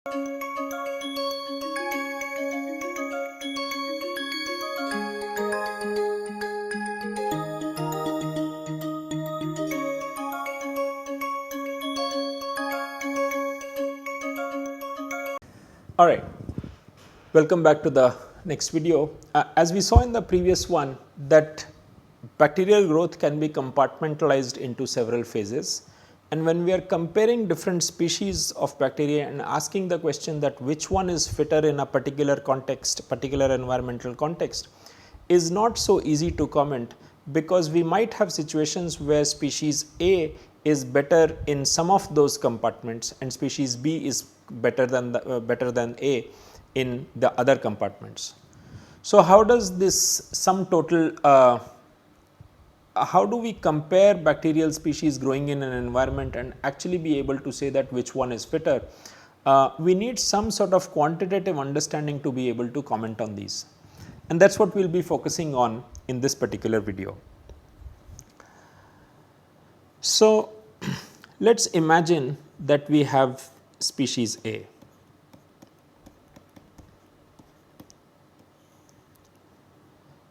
All right, welcome back to the next video. As we saw in the previous one, that bacterial growth can be compartmentalized into several phases, and when we are comparing different species of bacteria and asking the question that which one is fitter in a particular context, particular environmental context, is not so easy to comment, because we might have situations where species A is better in some of those compartments and species B is better than A in the other compartments. So, how does this sum total, how do we compare bacterial species growing in an environment and actually be able to say that which one is fitter? We need some sort of quantitative understanding to be able to comment on these, and that is what we will be focusing on in this particular video. So, let us imagine that we have species A.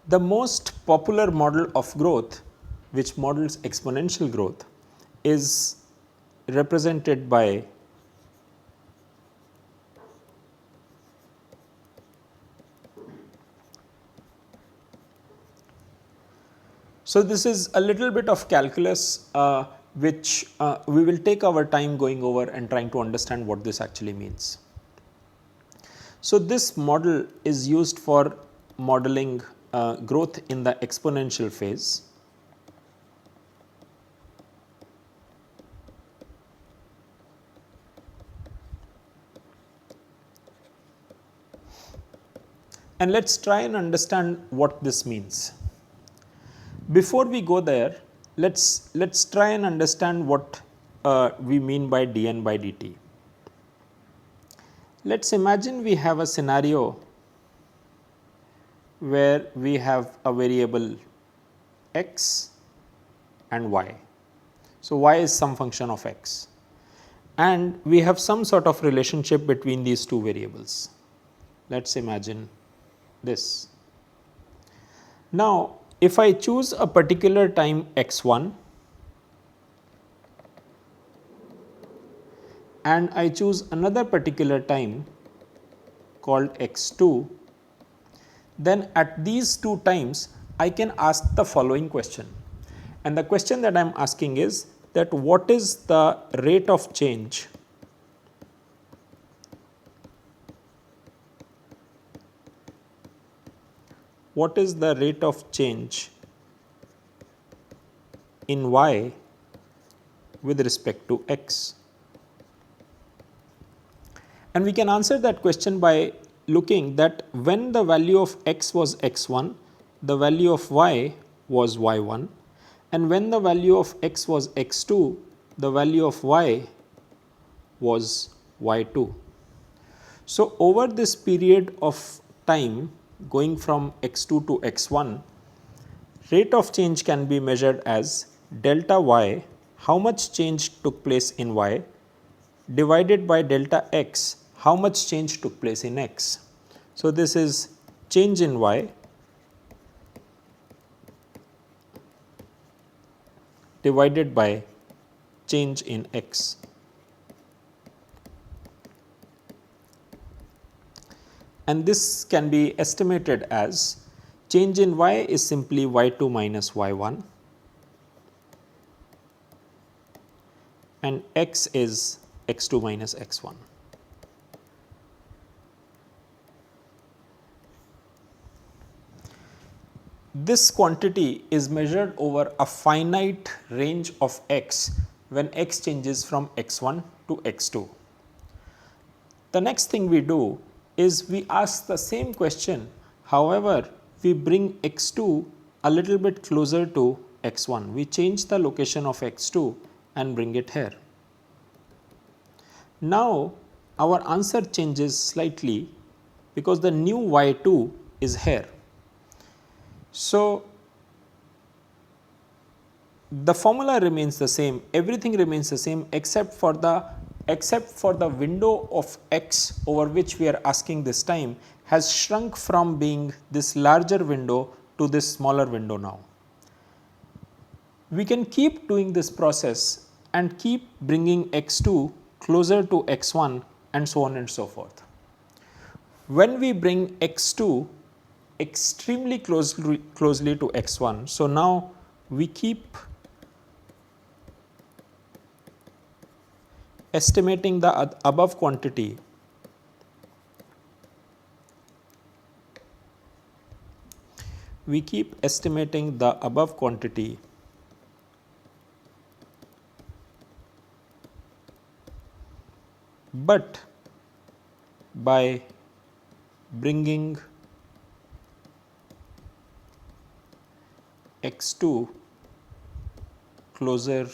The most popular model of growth, which models exponential growth, is represented by so this is a little bit of calculus which we will take our time going over and trying to understand what this actually means. So, this model is used for modeling growth in the exponential phase. And let us try and understand what this means. Before we go there, let's try and understand what we mean by dn by dt. Let's imagine we have a scenario where we have a variable x and y. So, y is some function of x, and we have some sort of relationship between these two variables. Let us imagine this. Now, if I choose a particular time x1 and I choose another particular time called x2, then at these two times I can ask the following question, and the question that I am asking is that what is the rate of change in y with respect to x? And we can answer that question by looking that when the value of x was x1, the value of y was y1, and when the value of x was x2, the value of y was y2. So, over this period of time going from x2 to x1, rate of change can be measured as delta y, how much change took place in y, divided by delta x, how much change took place in x. So, this is change in y divided by change in x. And this can be estimated as change in y is simply y2 minus y1, and x is x2 minus x1. This quantity is measured over a finite range of x when x changes from x1 to x2. The next thing we do is we ask the same question, however, we bring x2 a little bit closer to x1. We change the location of x2 and bring it here. Now, our answer changes slightly because the new y2 is here. So, the formula remains the same, everything remains the same except for the except for the window of x over which we are asking this time has shrunk from being this larger window to this smaller window now. We can keep doing this process and keep bringing x2 closer to x1 and so on and so forth. When we bring x2 extremely closely to x1, so now we keep estimating the above quantity but by bringing x2 closer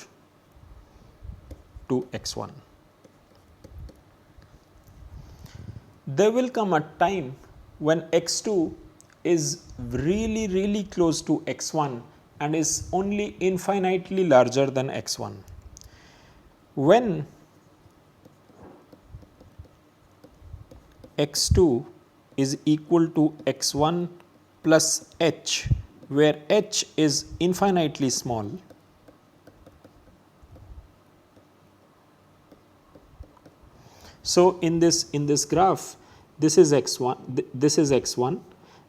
to x1. There will come a time when x2 is really close to x1 and is only infinitely larger than x1. When x2 is equal to x1 plus h, where h is infinitely small, so in this graph, this is x1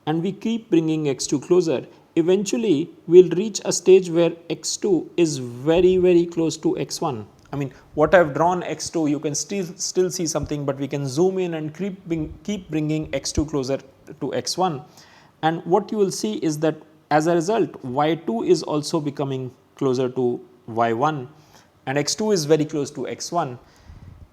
and we keep bringing x2 closer. Eventually we will reach a stage where x2 is very close to x1. I mean, what I have drawn x2, you can still see something, but we can zoom in and keep bringing x2 closer to x1, and what you will see is that as a result y2 is also becoming closer to y1 and x2 is very close to x1.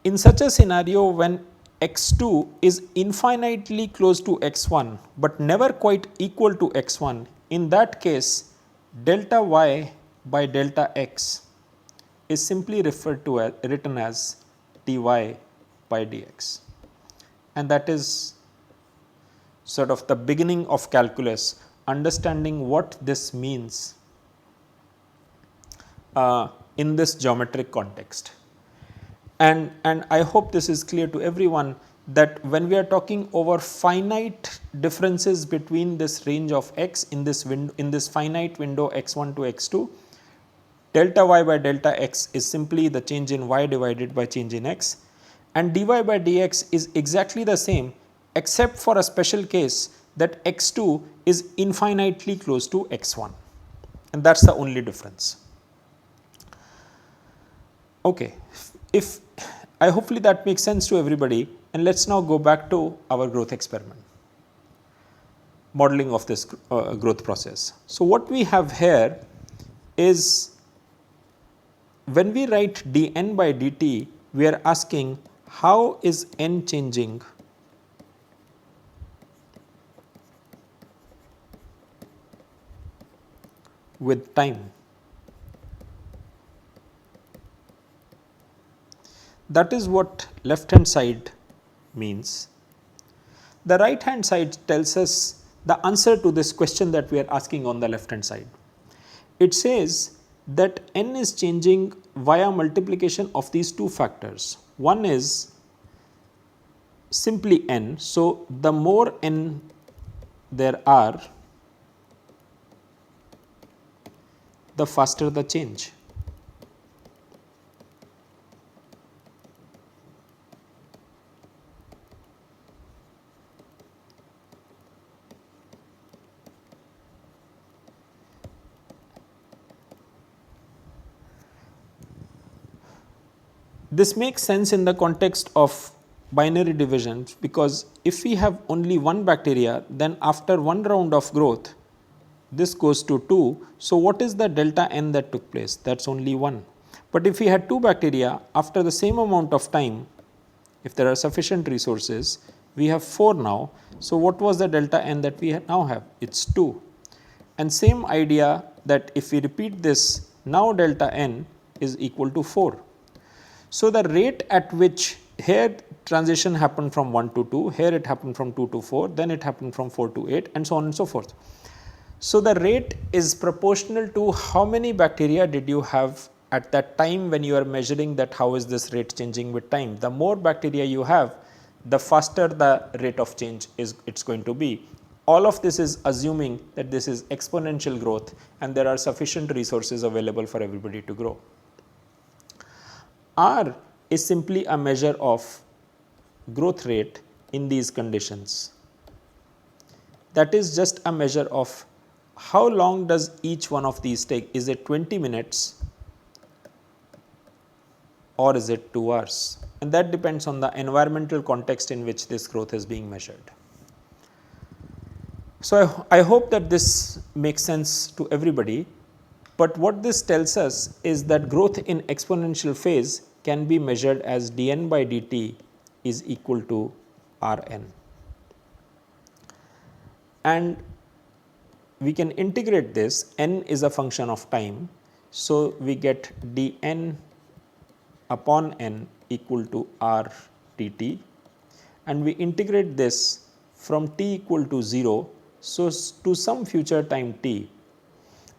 In such a scenario, when x2 is infinitely close to x1 but never quite equal to x1, in that case delta y by delta x is simply written as dy by dx, and that is sort of the beginning of calculus, understanding what this means in this geometric context. And I hope this is clear to everyone that when we are talking over finite differences between this range of x in this finite window x1 to x2, delta y by delta x is simply the change in y divided by change in x, and dy by dx is exactly the same except for a special case that x2 is infinitely close to x1, and that is the only difference. Okay. If hopefully that makes sense to everybody, and let us now go back to our growth experiment, modeling of this growth process. So, what we have here is, when we write dn by dt, we are asking how is n changing with time. That is what left hand side means. The right hand side tells us the answer to this question that we are asking on the left hand side. It says that n is changing via multiplication of these two factors. One is simply n, so the more n there are, the faster the change. This makes sense in the context of binary division, because if we have only one bacteria, then after one round of growth this goes to 2. So, what is the delta n that took place? That is only 1. But if we had 2 bacteria, after the same amount of time, if there are sufficient resources, we have 4 now. So, what was the delta n that we now have? It is 2. And same idea, that if we repeat this, now delta n is equal to 4. So, the rate at which here transition happened from 1 to 2, here it happened from 2 to 4, then it happened from 4 to 8, and so on and so forth. So, the rate is proportional to how many bacteria did you have at that time when you are measuring that how is this rate changing with time, the more bacteria you have, the faster the rate of change is it's going to be. All of this is assuming that this is exponential growth and there are sufficient resources available for everybody to grow. R is simply a measure of growth rate in these conditions. That is just a measure of how long does each one of these take. Is it 20 minutes or is it 2 hours? And that depends on the environmental context in which this growth is being measured. So, I hope that this makes sense to everybody, but what this tells us is that growth in exponential phase can be measured as dn by dt is equal to Rn. And we can integrate this, n is a function of time. So, we get dn upon n equal to R dt, and we integrate this from t equal to 0. So, to some future time t,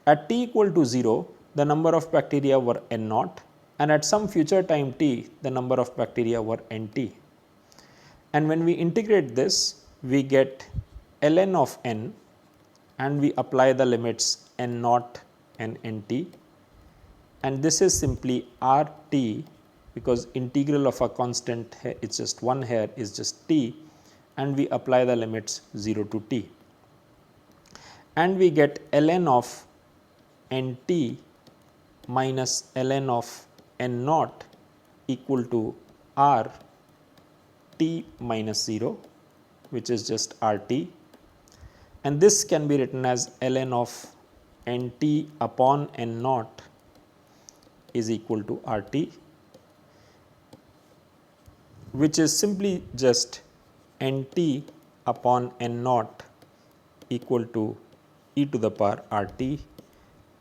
at t equal to 0, the number of bacteria were n naught, and at some future time t, the number of bacteria were nt. And when we integrate this, we get ln of n, and we apply the limits n naught and nt, and this is simply RT, because integral of a constant, it's just one here, is just t, and we apply the limits 0 to t. And we get ln of nt minus ln of n naught equal to R t minus 0, which is just RT, and this can be written as ln of nt upon n naught is equal to RT, which is simply just nt upon n naught equal to e to the power RT,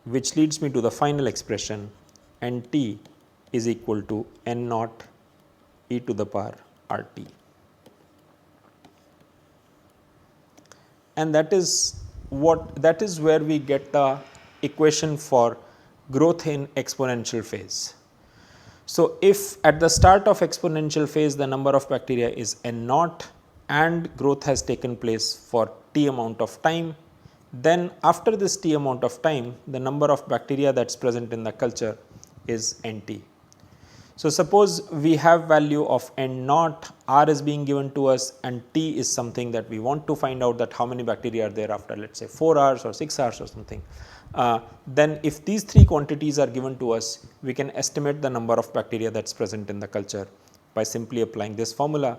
which leads me to the final expression nt is equal to n naught e to the power RT. And that is where we get the equation for growth in exponential phase. So, if at the start of exponential phase the number of bacteria is n naught and growth has taken place for t amount of time, then after this t amount of time the number of bacteria that is present in the culture is nt. So, suppose we have value of n naught, R is being given to us, and t is something that we want to find out, that how many bacteria are there after, let us say 4 hours or 6 hours or something. Then if these three quantities are given to us, we can estimate the number of bacteria that is present in the culture by simply applying this formula.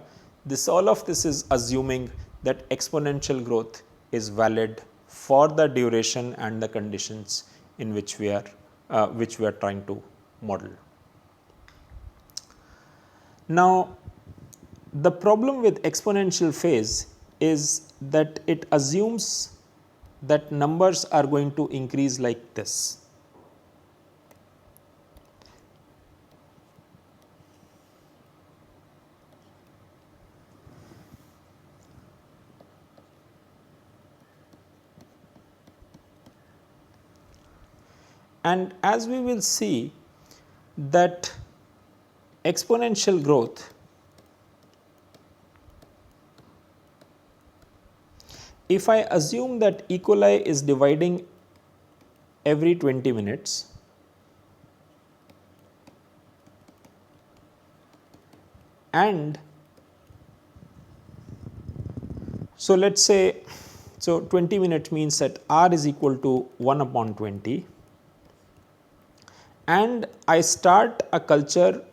All of this is assuming that exponential growth is valid for the duration and the conditions in which we are trying to model. Now, the problem with exponential phase is that it assumes that numbers are going to increase like this. And as we will see that exponential growth, if I assume that E. coli is dividing every 20 minutes, and so let us say, so 20 minutes means that R is equal to 1 upon 20, and I start a culture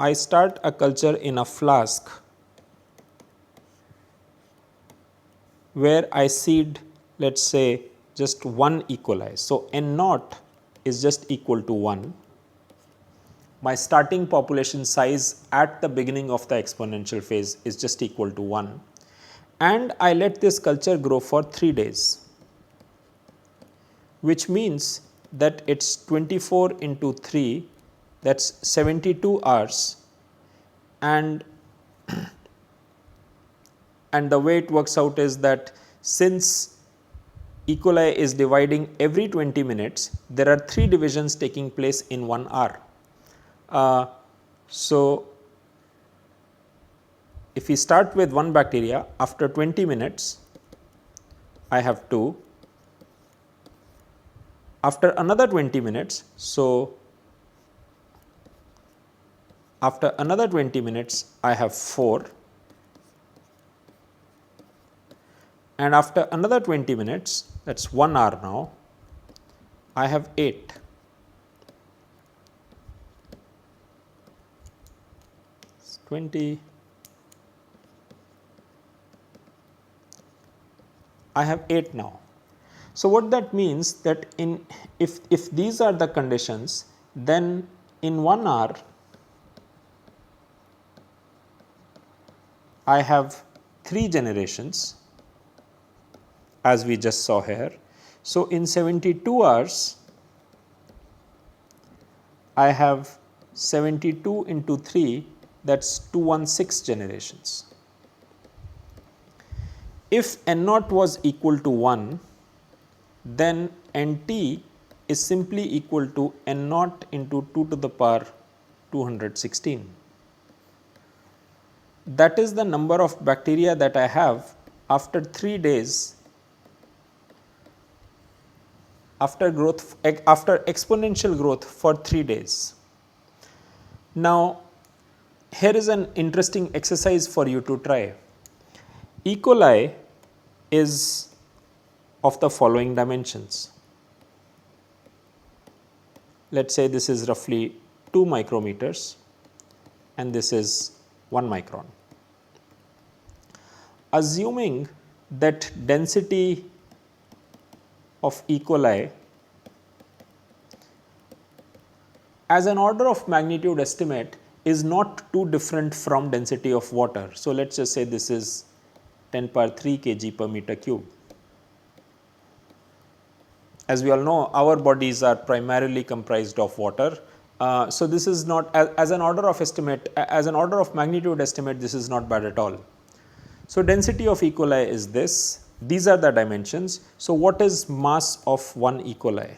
in a flask where I seed, let us say, just one E. coli. So, n naught is just equal to 1. My starting population size at the beginning of the exponential phase is just equal to 1, and I let this culture grow for 3 days, which means that it is 24 into 3, that is 72 hours, and the way it works out is that since E. coli is dividing every 20 minutes, there are 3 divisions taking place in 1 hour. So, if we start with one bacteria, after 20 minutes, I have 2. After another 20 minutes, so after another 20 minutes, I have 4. And after another 20 minutes, that is 1 hour now, I have 8. It's 20. I have 8 now. So, what that means that if these are the conditions, then in 1 hour I have 3 generations as we just saw here. So, in 72 hours I have 72 into 3, that is 216 generations. If N naught was equal to 1, then Nt is simply equal to N naught into 2 to the power 216. That is the number of bacteria that I have after 3 days after exponential growth for 3 days. Now, here is an interesting exercise for you to try. E. coli is of the following dimensions. Let us say this is roughly 2 micrometers and this is 1 micron. Assuming that density of E. coli as an order of magnitude estimate is not too different from density of water. So, let us just say this is 10 power 3 kg per meter cube. As we all know, our bodies are primarily comprised of water. So, this is not as an order of estimate, as an order of magnitude estimate, this is not bad at all. So, density of E. coli is this, these are the dimensions. So, what is mass of one E. coli?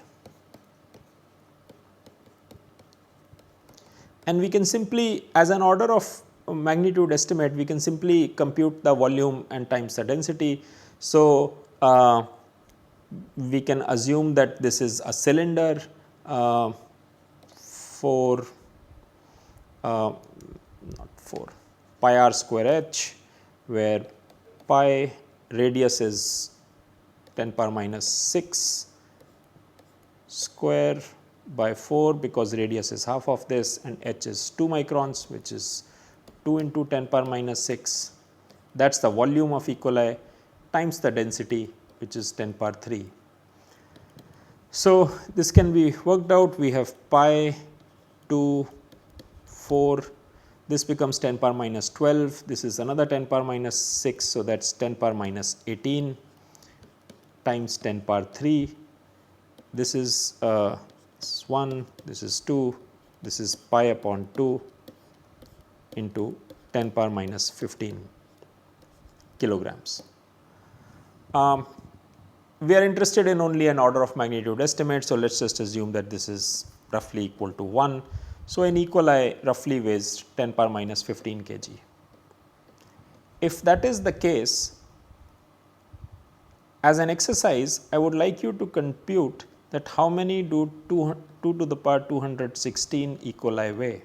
And we can simply, as an order of magnitude estimate, we can simply compute the volume and times the density. So, we can assume that this is a cylinder for pi r square h, where pi radius is 10 power minus 6 square by 4, because radius is half of this, and h is 2 microns, which is 2 into 10 power minus 6. That is the volume of E. coli times the density, which is 10 power 3. So, this can be worked out. We have pi 2 4, this becomes 10 power minus 12, this is another 10 power minus 6. So, that is 10 power minus 18 times 10 power 3. This is 1, this is 2, this is pi upon 2 into 10 power minus 15 kilograms. We are interested in only an order of magnitude estimate. So, let us just assume that this is roughly equal to 1. So, an E. coli roughly weighs 10 power minus 15 kg. If that is the case, as an exercise, I would like you to compute that how many do 2 to the power 216 E. coli weigh.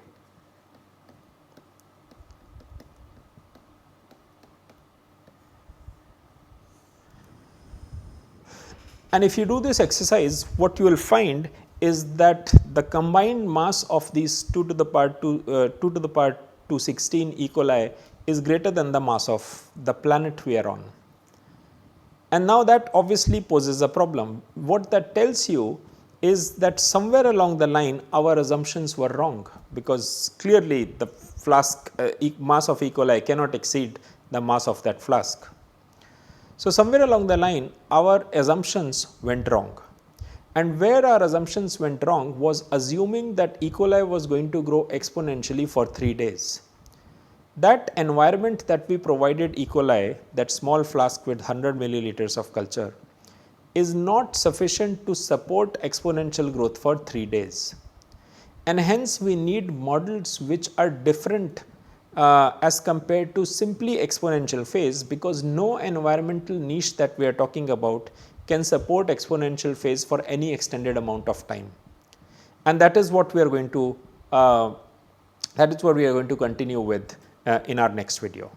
And if you do this exercise, what you will find is that the combined mass of these 2 to the power 216 E. coli is greater than the mass of the planet we are on. And now that obviously poses a problem. What that tells you is that somewhere along the line our assumptions were wrong, because clearly the flask mass of E. coli cannot exceed the mass of that flask. So, somewhere along the line our assumptions went wrong, and where our assumptions went wrong was assuming that E. coli was going to grow exponentially for 3 days. That environment that we provided E. coli, that small flask with 100 milliliters of culture, is not sufficient to support exponential growth for 3 days. And hence we need models which are different as compared to simply exponential phase, because no environmental niche that we are talking about can support exponential phase for any extended amount of time. And that is what we are going to continue with in our next video.